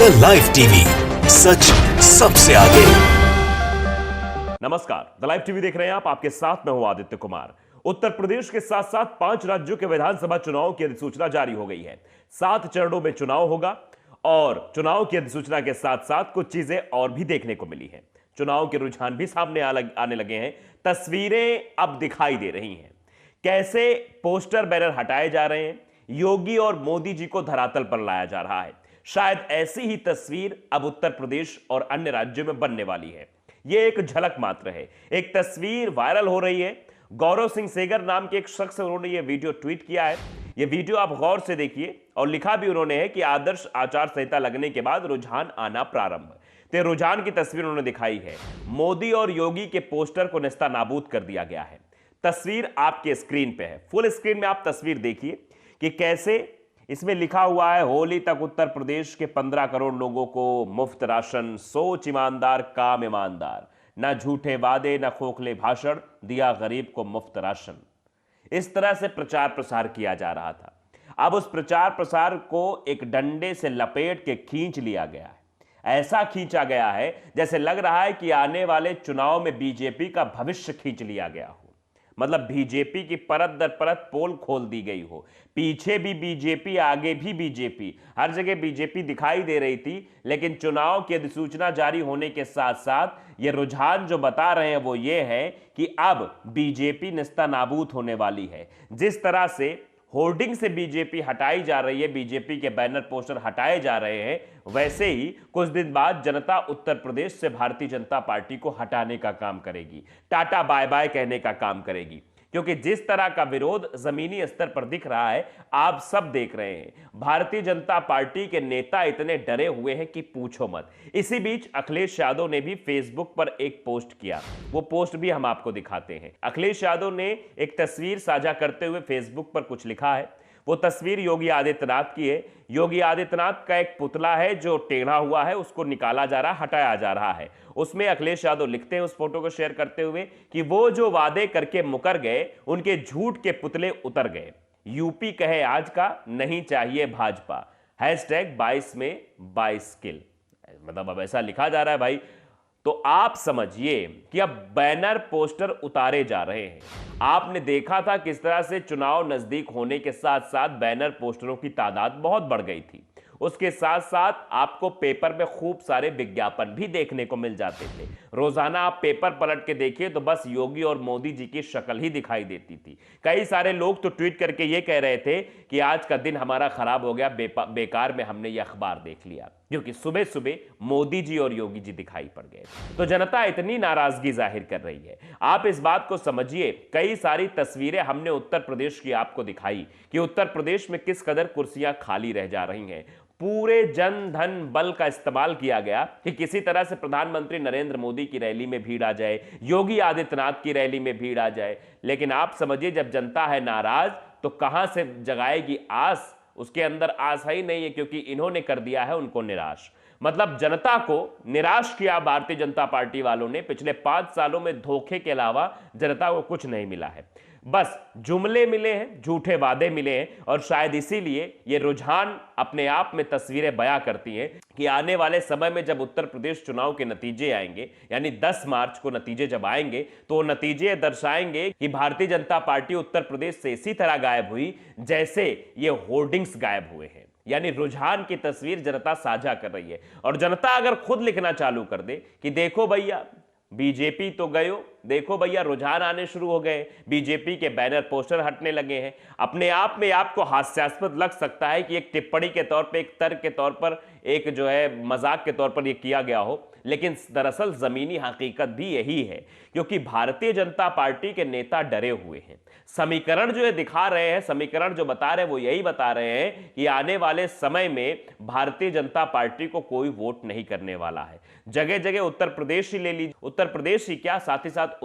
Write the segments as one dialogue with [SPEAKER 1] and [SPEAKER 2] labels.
[SPEAKER 1] The live TV, सच सबसे आगे।
[SPEAKER 2] नमस्कार, द लाइव टीवी देख रहे हैं आप। आपके साथ मैं हूं आदित्य कुमार। उत्तर प्रदेश के साथ साथ 5 राज्यों के विधानसभा चुनाव की अधिसूचना जारी हो गई है। 7 चरणों में चुनाव होगा और चुनाव की अधिसूचना के साथ साथ कुछ चीजें और भी देखने को मिली हैं। चुनाव के रुझान भी सामने आने लगे हैं। तस्वीरें अब दिखाई दे रही हैं। कैसे पोस्टर बैनर हटाए जा रहे हैं, योगी और मोदी जी को धरातल पर लाया जा रहा है। शायद ऐसी ही तस्वीर अब उत्तर प्रदेश और अन्य राज्यों में बनने वाली है। यह एक झलक मात्र है। एक तस्वीर वायरल हो रही है। गौरव सिंह सेगर नाम के एक शख्स, उन्होंने यह वीडियो ट्वीट किया है। यह वीडियो आप गौर से देखिए और लिखा भी उन्होंने है कि आदर्श आचार संहिता लगने के बाद रुझान आना प्रारंभ। तो रुझान की तस्वीर उन्होंने दिखाई है। मोदी और योगी के पोस्टर को नेस्ता नाबूद कर दिया गया है। तस्वीर आपके स्क्रीन पे है। फुल स्क्रीन में आप तस्वीर देखिए कि कैसे इसमें लिखा हुआ है, होली तक उत्तर प्रदेश के 15 करोड़ लोगों को मुफ्त राशन, सोच ईमानदार काम ईमानदार, ना झूठे वादे ना खोखले भाषण, दिया गरीब को मुफ्त राशन। इस तरह से प्रचार प्रसार किया जा रहा था। अब उस प्रचार प्रसार को एक डंडे से लपेट के खींच लिया गया है। ऐसा खींचा गया है जैसे लग रहा है कि आने वाले चुनाव में बीजेपी का भविष्य खींच लिया गया हो। मतलब बीजेपी की परत दर परत पोल खोल दी गई हो। पीछे भी बीजेपी, आगे भी बीजेपी, हर जगह बीजेपी दिखाई दे रही थी। लेकिन चुनाव की अधिसूचना जारी होने के साथ साथ ये रुझान जो बता रहे हैं वो ये है कि अब बीजेपी नेस्तनाबूद होने वाली है। जिस तरह से होर्डिंग से बीजेपी हटाई जा रही है, बीजेपी के बैनर पोस्टर हटाए जा रहे हैं, वैसे ही कुछ दिन बाद जनता उत्तर प्रदेश से भारतीय जनता पार्टी को हटाने का काम करेगी, टाटा बाय बाय कहने का काम करेगी। क्योंकि जिस तरह का विरोध जमीनी स्तर पर दिख रहा है, आप सब देख रहे हैं। भारतीय जनता पार्टी के नेता इतने डरे हुए हैं कि पूछो मत। इसी बीच अखिलेश यादव ने भी फेसबुक पर एक पोस्ट किया। वो पोस्ट भी हम आपको दिखाते हैं। अखिलेश यादव ने एक तस्वीर साझा करते हुए फेसबुक पर कुछ लिखा है। वो तस्वीर योगी आदित्यनाथ की है। योगी आदित्यनाथ का एक पुतला है जो टेढ़ा हुआ है, उसको निकाला जा रहा, हटाया जा रहा है। उसमें अखिलेश यादव लिखते हैं उस फोटो को शेयर करते हुए कि वो जो वादे करके मुकर गए, उनके झूठ के पुतले उतर गए। यूपी कहे आज का, नहीं चाहिए भाजपा। #22 में 22 किल। मतलब अब ऐसा लिखा जा रहा है भाई। तो आप समझिए कि अब बैनर पोस्टर उतारे जा रहे हैं। आपने देखा था किस तरह से चुनाव नजदीक होने के साथ साथ बैनर पोस्टरों की तादाद बहुत बढ़ गई थी। उसके साथ साथ आपको पेपर में खूब सारे विज्ञापन भी देखने को मिल जाते थे। रोजाना आप पेपर पलट के देखिए तो बस योगी और मोदी जी की शक्ल ही दिखाई देती थी। कई सारे लोग तो ट्वीट करके ये कह रहे थे कि आज का दिन हमारा खराब हो गया, बेकार में हमने ये अखबार देख लिया, क्योंकि सुबह सुबह मोदी जी और योगी जी दिखाई पड़ गए। तो जनता इतनी नाराजगी जाहिर कर रही है। आप इस बात को समझिए। कई सारी तस्वीरें हमने उत्तर प्रदेश की आपको दिखाई कि उत्तर प्रदेश में किस कदर कुर्सियां खाली रह जा रही हैं। पूरे जन धन बल का इस्तेमाल किया गया कि किसी तरह से प्रधानमंत्री नरेंद्र मोदी की रैली में भीड़ आ जाए, योगी आदित्यनाथ की रैली में भीड़ आ जाए। लेकिन आप समझिए, जब जनता है नाराज तो कहां से जगाएगी आस? उसके अंदर आस ही नहीं है, क्योंकि इन्होंने कर दिया है उनको निराश। मतलब जनता को निराश किया भारतीय जनता पार्टी वालों ने। पिछले 5 सालों में धोखे के अलावा जनता को कुछ नहीं मिला है। बस जुमले मिले हैं, झूठे वादे मिले हैं। और शायद इसीलिए ये रुझान अपने आप में तस्वीरें बयां करती हैं कि आने वाले समय में जब उत्तर प्रदेश चुनाव के नतीजे आएंगे, यानी 10 मार्च को नतीजे जब आएंगे, तो नतीजे दर्शाएंगे कि भारतीय जनता पार्टी उत्तर प्रदेश से इसी तरह गायब हुई जैसे ये होर्डिंग्स गायब हुए हैं। यानी रुझान की तस्वीर जनता साझा कर रही है। और जनता अगर खुद लिखना चालू कर दे कि देखो भैया बीजेपी तो गयो, देखो भैया रुझान आने शुरू हो गए, बीजेपी के बैनर पोस्टर हटने लगे हैं, अपने आप में आपको हास्यास्पद लग सकता है कि एक टिप्पणी के तौर पे, एक तर्क के तौर पर, एक जो है मजाक के तौर पर यह किया गया हो। लेकिन दरअसल जमीनी हकीकत भी यही है, क्योंकि भारतीय जनता पार्टी के नेता डरे हुए हैं। समीकरण जो ये दिखा रहे हैं, समीकरण जो बता रहे हैं, वो यही बता रहे हैं कि आने वाले समय में भारतीय जनता पार्टी को कोई वोट नहीं करने वाला है। जगह जगह उत्तर प्रदेश ही ले लीजिए, उत्तर प्रदेश ही क्या, साथ ही साथ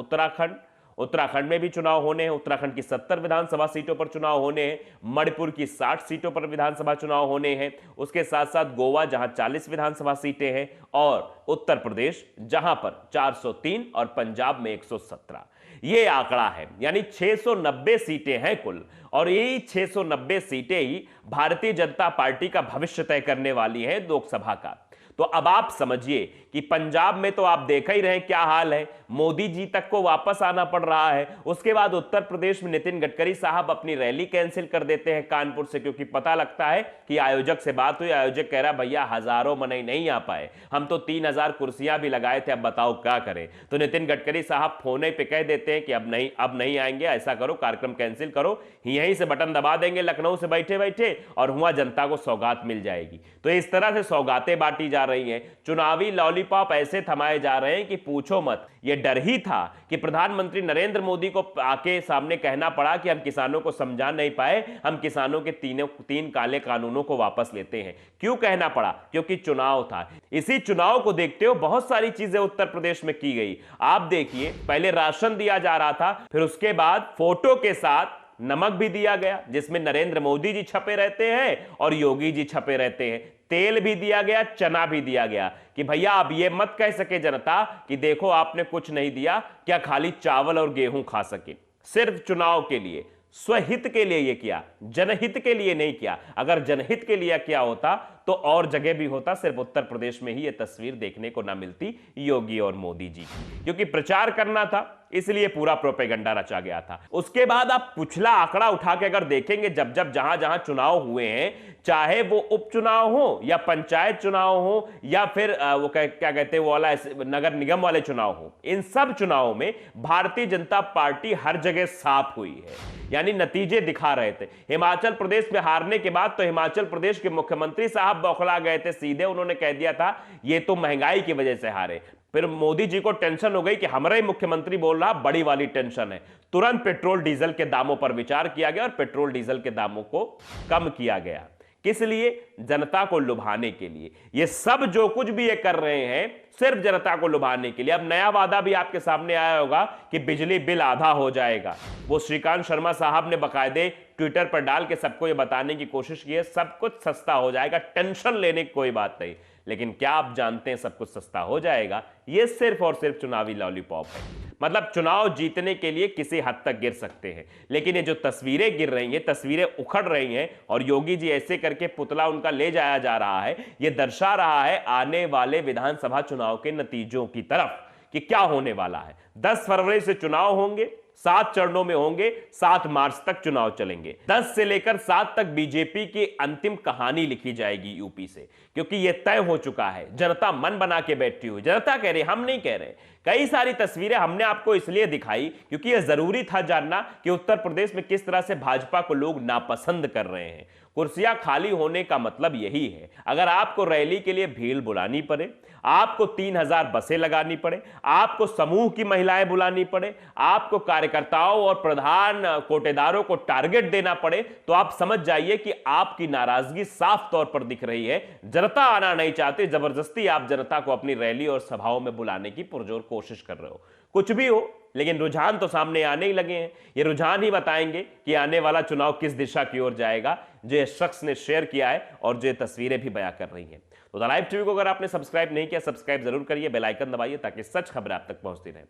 [SPEAKER 2] उत्तराखंड में भी चुनाव होने हैं। उत्तराखंड की 70 विधानसभा सीटों पर चुनाव होने हैं। मणिपुर की 60 सीटों पर विधानसभा चुनाव होने हैं। उसके साथ साथ गोवा, जहां 40 विधानसभा सीटें हैं, और उत्तर प्रदेश जहां पर 403 और पंजाब में 117। ये आंकड़ा है, यानी 690 सीटें हैं कुल। और यही 690 सीटें ही भारतीय जनता पार्टी का भविष्य तय करने वाली है लोकसभा का। तो अब आप समझिए कि पंजाब में तो आप देख ही रहे हैं क्या हाल है, मोदी जी तक को वापस आना पड़ रहा है। उसके बाद उत्तर प्रदेश में नितिन गडकरी साहब अपनी रैली कैंसिल कर देते हैं कानपुर से, क्योंकि पता लगता है कि आयोजक से बात हुई, आयोजक कह रहा भैया हजारों मनई नहीं आ पाए, हम तो 3000 कुर्सियां भी लगाए थे, अब बताओ क्या करें। तो नितिन गडकरी साहब फोन पे कह देते हैं कि अब नहीं आएंगे, ऐसा करो कार्यक्रम कैंसिल करो, यहीं से बटन दबा देंगे लखनऊ से बैठे बैठे और हुआ जनता को सौगात मिल जाएगी। तो इस तरह से सौगातें बांटी जा रही हैं, चुनावी लॉलीपॉप ऐसे थमाए जा रहे हैं कि पूछो मत। यह डर ही था कि प्रधानमंत्री नरेंद्र मोदी को आके सामने कहना पड़ा कि हम किसानों को समझा नहीं पाए, हम किसानों के तीन काले कानूनों को वापस लेते हैं। क्यों कहना पड़ा? क्योंकि चुनाव था। इसी चुनाव को देखते हुए बहुत सारी चीजें उत्तर प्रदेश में की गई। आप देखिए, पहले राशन दिया जा रहा था, फिर उसके बाद फोटो के साथ नमक भी दिया गया जिसमें नरेंद्र मोदी जी छपे रहते हैं और योगी जी छपे रहते हैं। तेल भी दिया गया, चना भी दिया गया कि भैया अब ये मत कह सके जनता कि देखो आपने कुछ नहीं दिया, क्या खाली चावल और गेहूं खा सके। सिर्फ चुनाव के लिए, स्वहित के लिए ये किया, जनहित के लिए नहीं किया। अगर जनहित के लिए किया होता तो और जगह भी होता, सिर्फ उत्तर प्रदेश में ही ये तस्वीर देखने को ना मिलती योगी और मोदी जी की, क्योंकि प्रचार करना था इसलिए पूरा प्रोपेगेंडा रचा गया था। उसके बाद आप पिछला आंकड़ा उठा के अगर देखेंगे, जब जहां जहां चुनाव हुए हैं, चाहे वो उपचुनाव हो या पंचायत चुनाव हो या फिर वो क्या कहते हैं वो वाला नगर निगम वाले चुनाव हो, इन सब चुनावों में भारतीय जनता पार्टी हर जगह साफ हुई है, यानी नतीजे दिखा रहे थे। हिमाचल प्रदेश में हारने के बाद तो हिमाचल प्रदेश के मुख्यमंत्री साहब बौखला गए थे, सीधे उन्होंने कह दिया था ये तो महंगाई की वजह से हारे। फिर मोदी जी को टेंशन हो गई कि हमारा ही मुख्यमंत्री बोल रहा बड़ी वाली टेंशन है, तुरंत पेट्रोल डीजल के दामों पर विचार किया गया और पेट्रोल डीजल के दामों को कम किया गया। किस लिए? जनता को लुभाने के लिए। ये सब जो कुछ भी ये कर रहे हैं सिर्फ जनता को लुभाने के लिए। अब नया वादा भी आपके सामने आया होगा कि बिजली बिल आधा हो जाएगा। वो श्रीकांत शर्मा साहब ने बकायदे ट्विटर पर डाल के सबको ये बताने की कोशिश की है सब कुछ सस्ता हो जाएगा, टेंशन लेने की कोई बात नहीं। लेकिन क्या आप जानते हैं सब कुछ सस्ता हो जाएगा? ये सिर्फ और सिर्फ चुनावी लॉलीपॉप है। मतलब चुनाव जीतने के लिए किसी हद तक गिर सकते हैं, लेकिन ये जो तस्वीरें गिर रही हैं, तस्वीरें उखड़ रही हैं और योगी जी ऐसे करके पुतला उनका ले जाया जा रहा है, ये दर्शा रहा है आने वाले विधानसभा चुनाव के नतीजों की तरफ कि क्या होने वाला है। 10 फरवरी से चुनाव होंगे, 7 चरणों में होंगे, 7 मार्च तक चुनाव चलेंगे। 10 से लेकर 7 तक बीजेपी की अंतिम कहानी लिखी जाएगी यूपी से, क्योंकि यह तय हो चुका है। जनता मन बना के बैठी हुई, जनता कह रही, हम नहीं कह रहे। कई सारी तस्वीरें हमने आपको इसलिए दिखाई क्योंकि यह जरूरी था जानना कि उत्तर प्रदेश में किस तरह से भाजपा को लोग नापसंद कर रहे हैं। कुर्सियां खाली होने का मतलब यही है। अगर आपको रैली के लिए भीड़ बुलानी पड़े, आपको 3000 बसें लगानी पड़े, आपको समूह की महिलाएं बुलानी पड़े, आपको कार्यकर्ताओं और प्रधान कोटेदारों को टारगेट देना पड़े, तो आप समझ जाइए कि आपकी नाराजगी साफ तौर पर दिख रही है। जनता आना नहीं चाहती, जबरदस्ती आप जनता को अपनी रैली और सभाओं में बुलाने की पुरजोर कोशिश कर रहे हो। कुछ भी हो, लेकिन रुझान तो सामने आने ही लगे हैं। ये रुझान ही बताएंगे कि आने वाला चुनाव किस दिशा की ओर जाएगा, जो ये शख्स ने शेयर किया है और जो ये तस्वीरें भी बयां कर रही हैं। तो द लाइव टीवी को अगर आपने सब्सक्राइब नहीं किया, सब्सक्राइब जरूर करिए, बेल आइकन दबाइए ताकि सच खबरें आप तक पहुंचती रहें।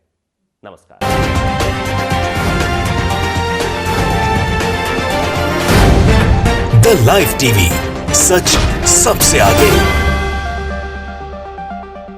[SPEAKER 2] नमस्कार।
[SPEAKER 1] द लाइव टीवी, सच सबसे आगे।